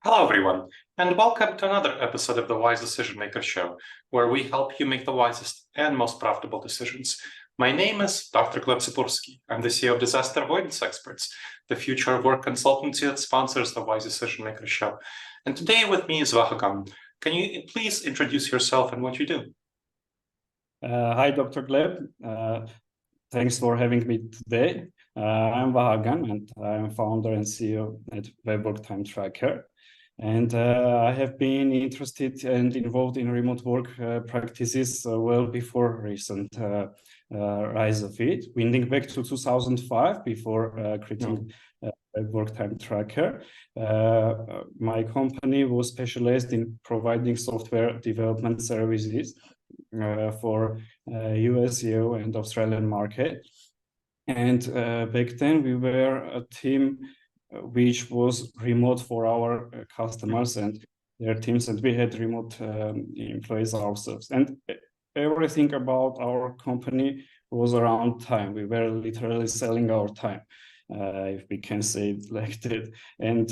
Hello, everyone, and welcome to another episode of the Wise Decision Maker Show, where we help you make the wisest and most profitable decisions. My name is Dr. Gleb Tsipursky. I'm the CEO of Disaster Avoidance Experts, the future of work consultancy that sponsors the Wise Decision Maker Show. And today with me is Vahagn. Can you please introduce yourself and what you do? Hi, Dr. Gleb. Thanks for having me today. I'm Vahagn, and I'm founder and CEO at WebWork Time Tracker. And I have been interested and involved in remote work practices well before recent rise of it, winding back to 2005 before creating WebWork Time Tracker. My company was specialized in providing software development services for US, EU, and Australian market. And back then we were a team which was remote for our customers and their teams, and we had remote employees ourselves. And everything about our company was around time. We were literally selling our time, if we can say it like that. And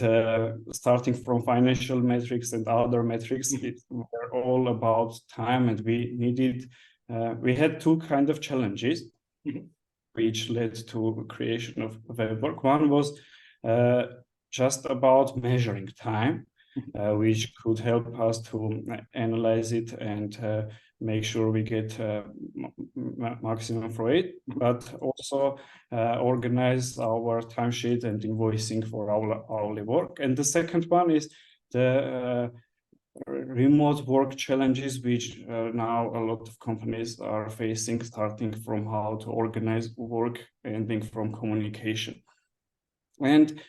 starting from financial metrics and other metrics, it were all about time, and we had two kind of challenges which led to creation of WebWork. One was just about measuring time, which could help us to analyze it and make sure we get maximum for it, but also organize our timesheet and invoicing for our hourly work. And the second one is the remote work challenges, which now a lot of companies are facing, starting from how to organize work, ending from communication. And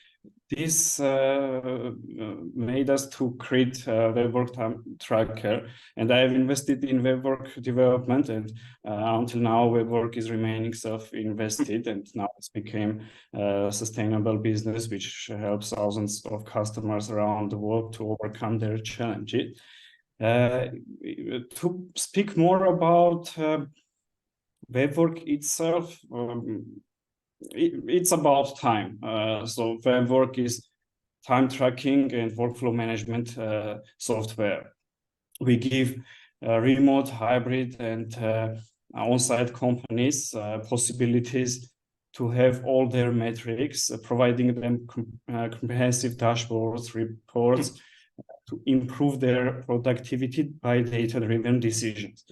this made us to create WebWork Time Tracker, and I have invested in WebWork development, and until now WebWork is remaining self-invested, and now it's became a sustainable business which helps thousands of customers around the world to overcome their challenges. To speak more about WebWork itself, it's about time. So WebWork is time tracking and workflow management software. We give remote, hybrid, and on-site companies possibilities to have all their metrics, providing them comprehensive dashboards, reports to improve their productivity by data-driven decisions.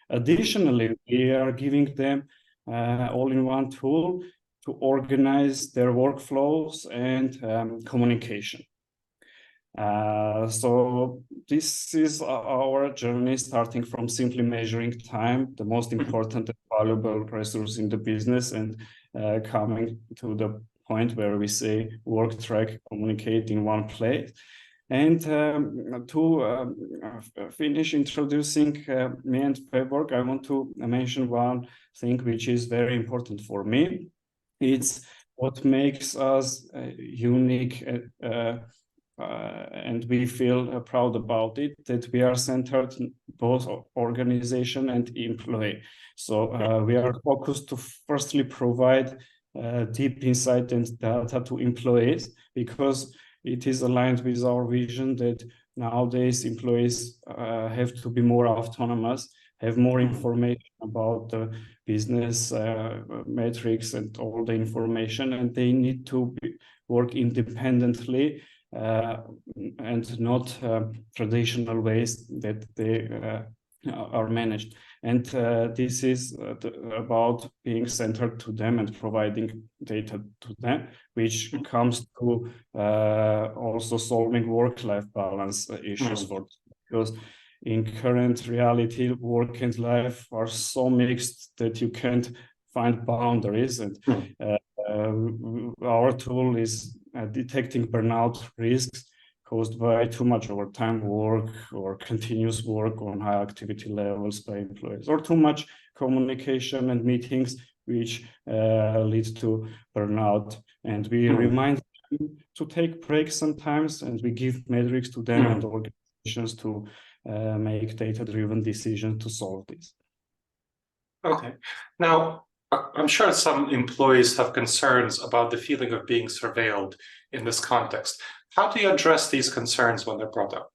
Additionally, we are giving them all-in-one tool to organize their workflows and communication. So this is our journey, starting from simply measuring time, the most important and valuable resource in the business, and coming to the point where we say work, track, communicate in one place. And to finish introducing me and WebWork, I want to mention one thing which is very important for me. It's what makes us unique, and we feel proud about it, that we are centered in both organization and employee. So we are focused to firstly provide deep insight and data to employees, because it is aligned with our vision that nowadays employees have to be more autonomous, have more information about the business metrics and all the information, and they need to work independently and not traditional ways that they are managed. And this is about being centered to them and providing data to them, which comes to also solving work-life balance issues for them. Because in current reality, work and life are so mixed that you can't find boundaries. And our tool is detecting burnout risks caused by too much overtime work or continuous work on high activity levels by employees, or too much communication and meetings, which leads to burnout. And we remind them to take breaks sometimes, and we give metrics to them and organizations to make data-driven decisions to solve this. Okay. Now, I'm sure some employees have concerns about the feeling of being surveilled in this context. How do you address these concerns when they're brought up?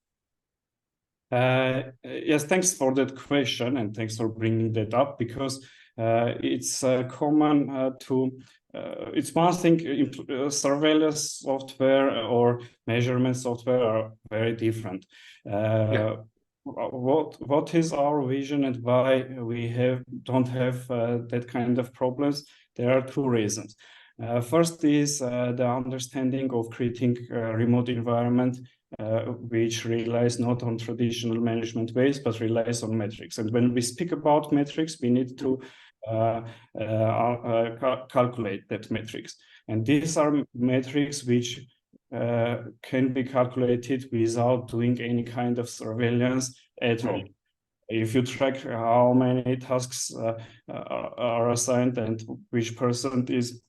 Yes, thanks for that question, and thanks for bringing that up, because it's common it's one thing, surveillance software or measurement software are very different. What is our vision and why we don't have that kind of problems? There are two reasons. First is the understanding of creating a remote environment which relies not on traditional management ways, but relies on metrics. And when we speak about metrics, we need to calculate that metrics. And these are metrics which can be calculated without doing any kind of surveillance at all. If you track how many tasks are assigned and which person is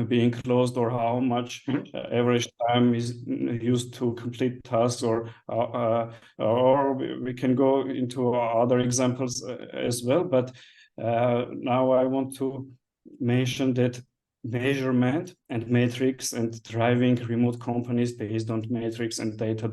being closed, or how much average time is used to complete tasks, or we can go into other examples as well. But now I want to mention that measurement and metrics and driving remote companies based on metrics and data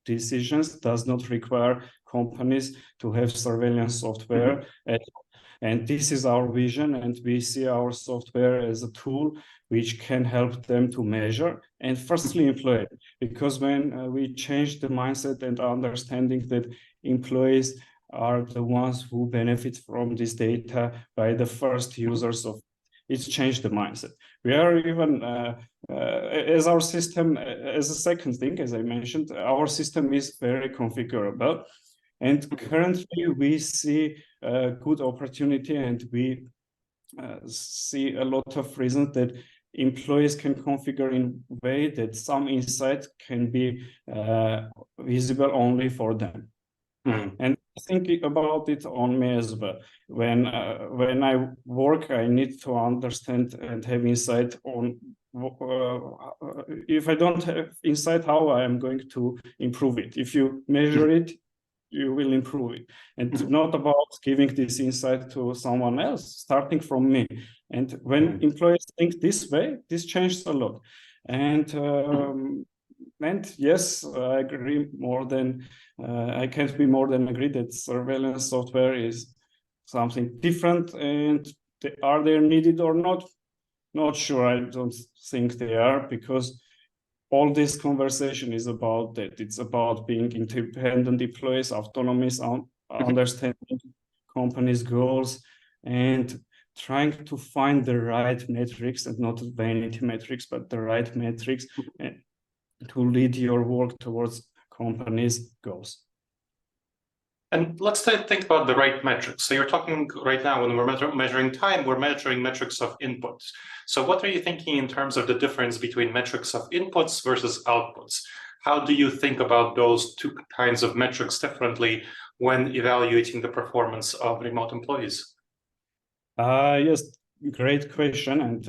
decisions does not require companies to have surveillance software at all. And this is our vision, and we see our software as a tool which can help them to measure and firstly employ it. Because when we change the mindset and understanding that employees are the ones who benefit from this data by the first users of it's changed the mindset. We are even, as our system, as a second thing, as I mentioned, our system is very configurable. And currently we see a good opportunity, and we see a lot of reasons that employees can configure in a way that some insight can be visible only for them. And thinking about it on me as well. When I work, I need to understand and have insight on if I don't have insight, how I am going to improve it. If you measure it, you will improve it. And not about giving this insight to someone else, starting from me. And when employees think this way, this changes a lot. And yes, I agree more than, I can't be more than agree that surveillance software is something different. And are they needed or not? Not sure. I don't think they are, because all this conversation is about that. It's about being independent employees, autonomy, understanding companies' goals, and trying to find the right metrics, and not vanity metrics, but the right metrics to lead your work towards companies' goals. And let's think about the right metrics. So you're talking right now, when we're measuring time, we're measuring metrics of inputs. So what are you thinking in terms of the difference between metrics of inputs versus outputs? How do you think about those two kinds of metrics differently when evaluating the performance of remote employees? Yes, great question. And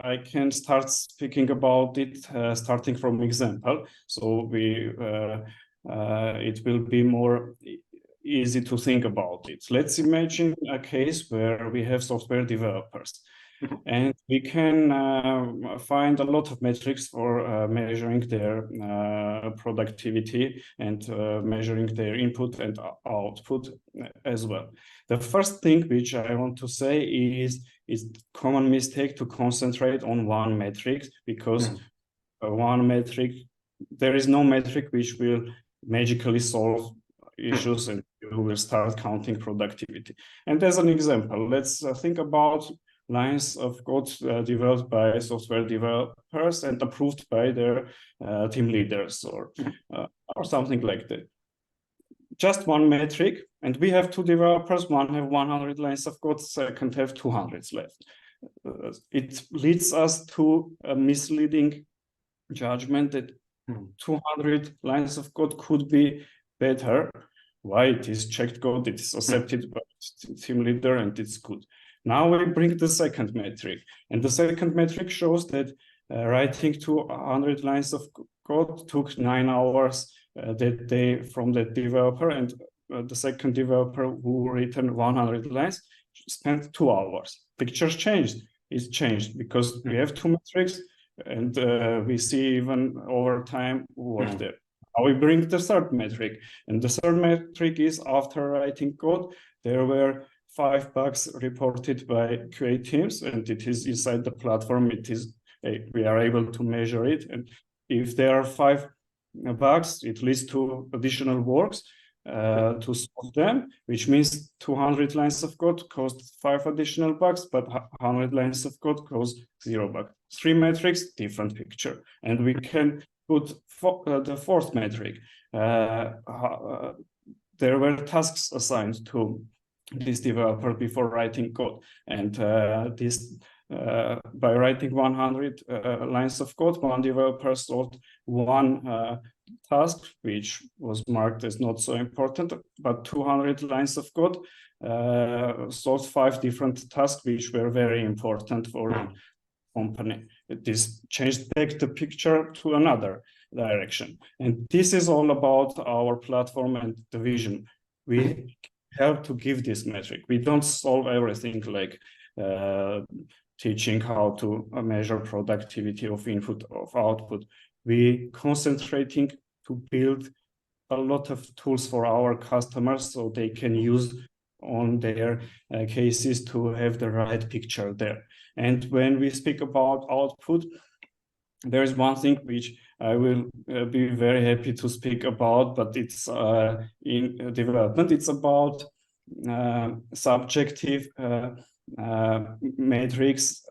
I can start speaking about it, starting from example. So it will be more easy to think about it. Let's imagine a case where we have software developers, and we can find a lot of metrics for measuring their productivity and measuring their input and output as well. The first thing which I want to say is common mistake to concentrate on one metric, because one metric, there is no metric which will magically solve issues and you will start counting productivity. And as an example, let's think about lines of code developed by software developers and approved by their team leaders, or something like that. Just one metric, and we have two developers, one have 100 lines of code, second have 200 left. It leads us to a misleading judgment that 200 lines of code could be better. Why? It is checked code, it is accepted by the team leader, and it's good. Now we bring the second metric, and the second metric shows that writing 200 lines of code took 9 hours that day from the developer, and the second developer who written 100 lines spent 2 hours. Pictures changed. It's changed because we have two metrics. and we see even over time what there. How we bring the third metric, and the third metric is after writing code, there were 5 bugs reported by QA teams, and it is inside the platform. It is we are able to measure it, and if there are 5 bugs, it leads to additional works to solve them, which means 200 lines of code caused 5 additional bugs, but 100 lines of code caused 0 bug. 3 metrics, different picture, and we can put the fourth metric. There were tasks assigned to this developer before writing code, and by writing 100 lines of code, one developer solved 1 task, which was marked as not so important, but 200 lines of code solved 5 different tasks, which were very important for the company. This changed back the picture to another direction. And this is all about our platform and the vision. We have to give this metric. We don't solve everything, like teaching how to measure productivity of input, of output. We concentrating to build a lot of tools for our customers so they can use on their cases to have the right picture there. And when we speak about output, there is one thing which I will be very happy to speak about, but it's in development. It's about subjective metrics.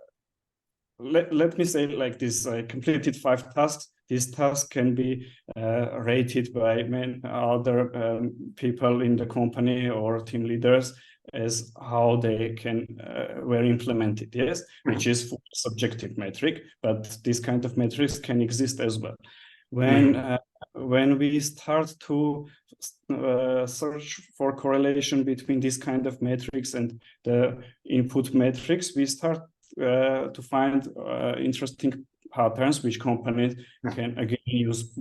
Let me say like this: I completed 5 tasks. This task can be rated by other people in the company or team leaders as how they can were implemented, yes, which is subjective metric, but this kind of metrics can exist as well. When we start to search for correlation between this kind of metrics and the input metrics, we start to find interesting patterns which companies can again use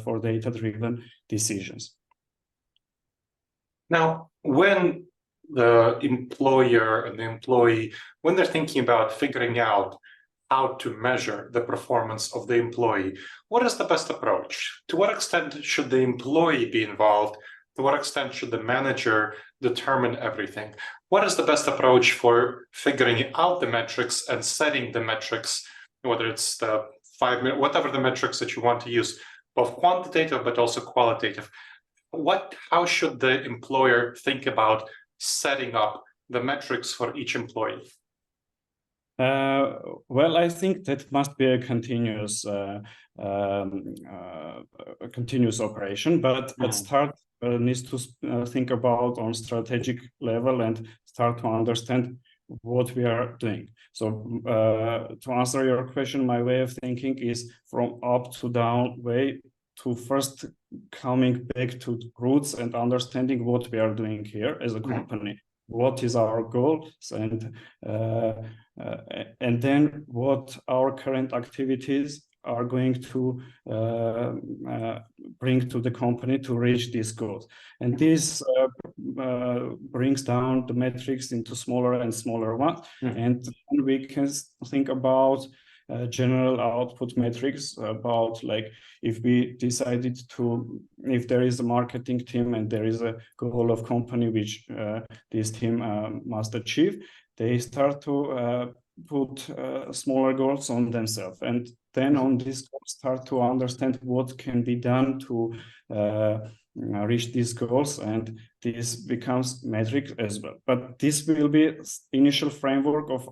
for data-driven decisions. Now, when the employer and the employee, when they're thinking about figuring out how to measure the performance of the employee, what is the best approach? To what extent should the employee be involved? To what extent should the manager determine everything? What is the best approach for figuring out the metrics and setting the metrics, whether it's the 5 minute, whatever the metrics that you want to use, both quantitative but also qualitative? How should the employer think about setting up the metrics for each employee? Well, I think that must be a continuous operation, but at start needs to think about on strategic level and start to understand what we are doing. So to answer your question, my way of thinking is from up to down way, to first coming back to roots and understanding what we are doing here as a company. What is our goal, and then what our current activities are going to bring to the company to reach these goals. And this brings down the metrics into smaller and smaller ones. And we can think about general output metrics, about like if we decided to, if there is a marketing team and there is a goal of company which this team must achieve, they start to put smaller goals on themselves, and then on this goal start to understand what can be done to reach these goals, and this becomes metric as well. But this will be initial framework of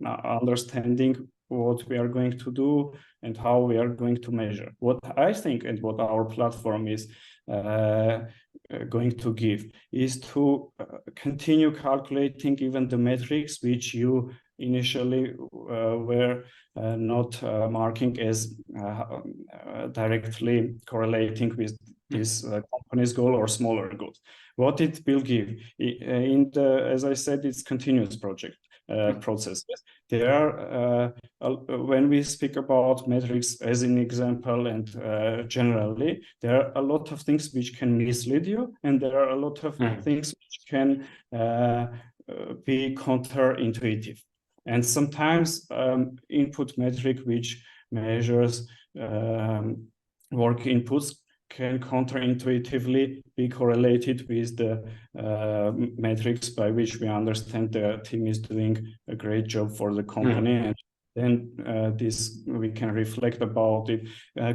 understanding what we are going to do and how we are going to measure. What I think and what our platform is going to give is to continue calculating even the metrics which you initially were not marking as directly correlating with this company's goal or smaller goals. What it will give in the, as I said, it's continuous project process. There are when we speak about metrics as an example and generally, there are a lot of things which can mislead you, and there are a lot of things which can be counterintuitive. And sometimes input metric which measures work inputs can counterintuitively be correlated with the metrics by which we understand the team is doing a great job for the company. And then this we can reflect about it.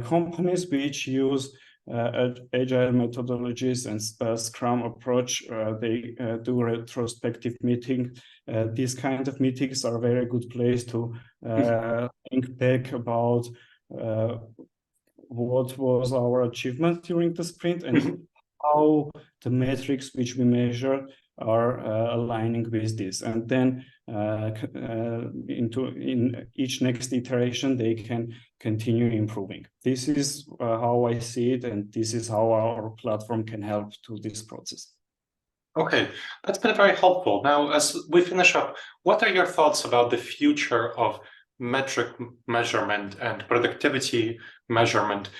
Companies which use agile methodologies and Scrum approach, they do retrospective meetings. These kind of meetings are a very good place to think back about what was our achievement during the sprint and how the metrics which we measure are aligning with this. And then in each next iteration, they can continue improving. This is how I see it, and this is how our platform can help to this process. Okay, that's been very helpful. Now, as we finish up, what are your thoughts about the future of metric measurement and productivity measurement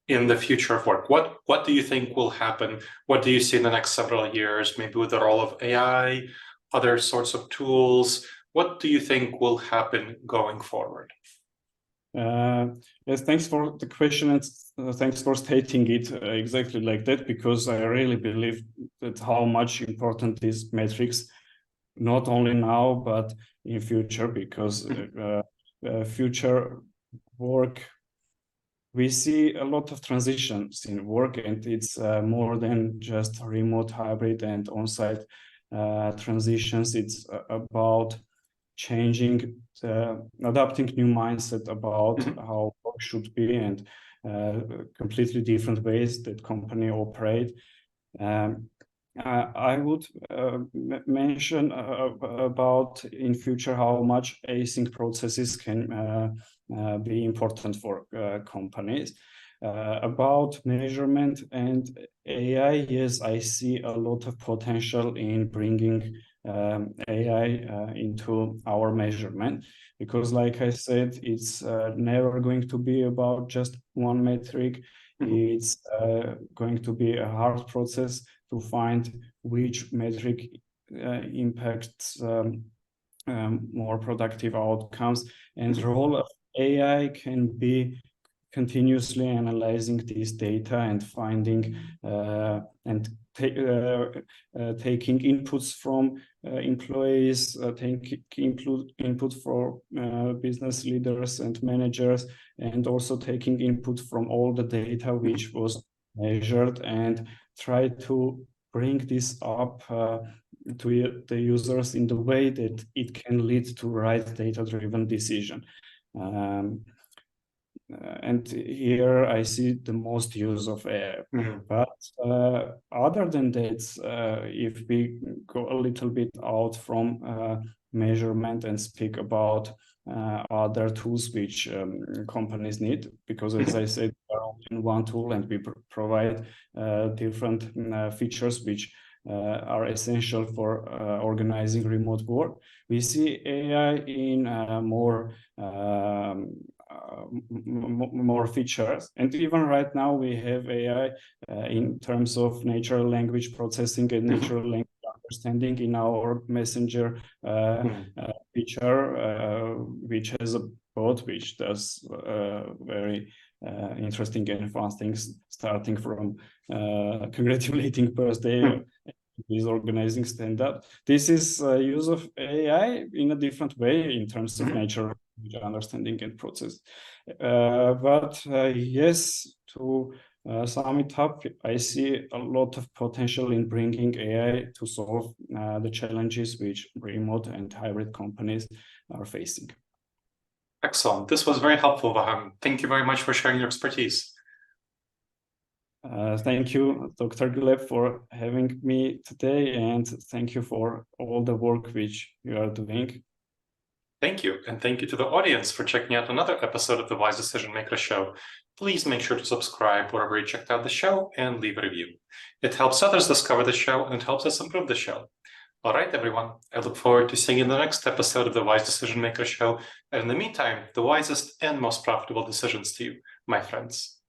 in the future of work? What do you think will happen? What do you see in the next several years, maybe with the role of AI, other sorts of tools? What do you think will happen going forward? Yes, thanks for the question, and thanks for stating it exactly like that, because I really believe that how much important these metrics, not only now, but in future, because future work, we see a lot of transitions in work, and it's more than just remote, hybrid, and on-site transitions. It's about changing, adapting new mindset about how work should be, and completely different ways that company operate. I would mention about in future how much async processes can be important for companies. About measurement and AI, yes, I see a lot of potential in bringing AI into our measurement, because like I said, it's never going to be about just one metric. It's going to be a hard process to find which metric impacts more productive outcomes. And the role of AI can be continuously analyzing this data and finding and taking inputs from employees, taking input for business leaders and managers, and also taking input from all the data which was measured, and try to bring this up to the users in the way that it can lead to right data-driven decision. And here I see the most use of AI. But other than that, if we go a little bit out from measurement and speak about other tools which companies need, because as I said, we are only in one tool, and we provide different features which are essential for organizing remote work. We see AI in more features, and even right now we have AI in terms of natural language processing and natural language understanding in our messenger feature, which has a bot which does very interesting and fun things, starting from congratulating birthday is organizing stand-up. This is use of AI in a different way in terms of natural understanding and process. But yes, to sum it up, I see a lot of potential in bringing AI to solve the challenges which remote and hybrid companies are facing. Excellent. This was very helpful, Vahagn. Thank you very much for sharing your expertise. Thank you, Dr. Gleb, for having me today, and thank you for all the work which you are doing. Thank you, and thank you to the audience for checking out another episode of the Wise Decision Maker Show. Please make sure to subscribe wherever you checked out the show and leave a review. It helps others discover the show, and it helps us improve the show. All right, everyone. I look forward to seeing you in the next episode of the Wise Decision Maker Show. And in the meantime, the wisest and most profitable decisions to you, my friends.